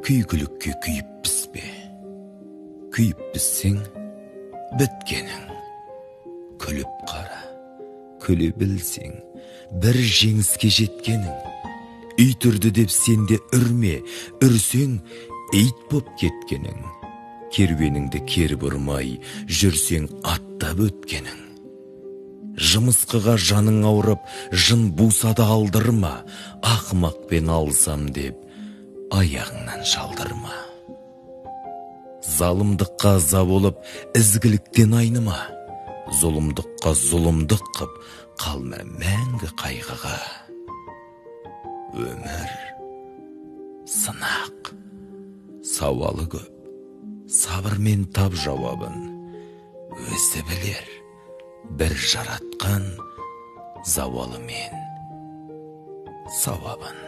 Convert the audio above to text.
Күйгілікке күйіппіз бе? Күйіппізсең, біткенің. Күліп қара, күле білсең, бір жеңіске жеткенің. Ит үрді деп сенде үрме, үрсең, ит боп кеткенің. Керуеніңді кері бұрмай, жүрсең аттап өткенің. Жымысқыға жаның ауырып, жын бусада алдырма, ақымақпен алсам деп, аяғыңнан шалдырма. Залымдыққа ыза болып, ізгіліктен айныма. Зұлымдыққа зұлымдық қып, қалма мәңгі қайғыға. Өмір сынақ, сауалы көп, сабырмен тап жауабын. Өзі білер, бір жаратқан зауалы мен сауабын.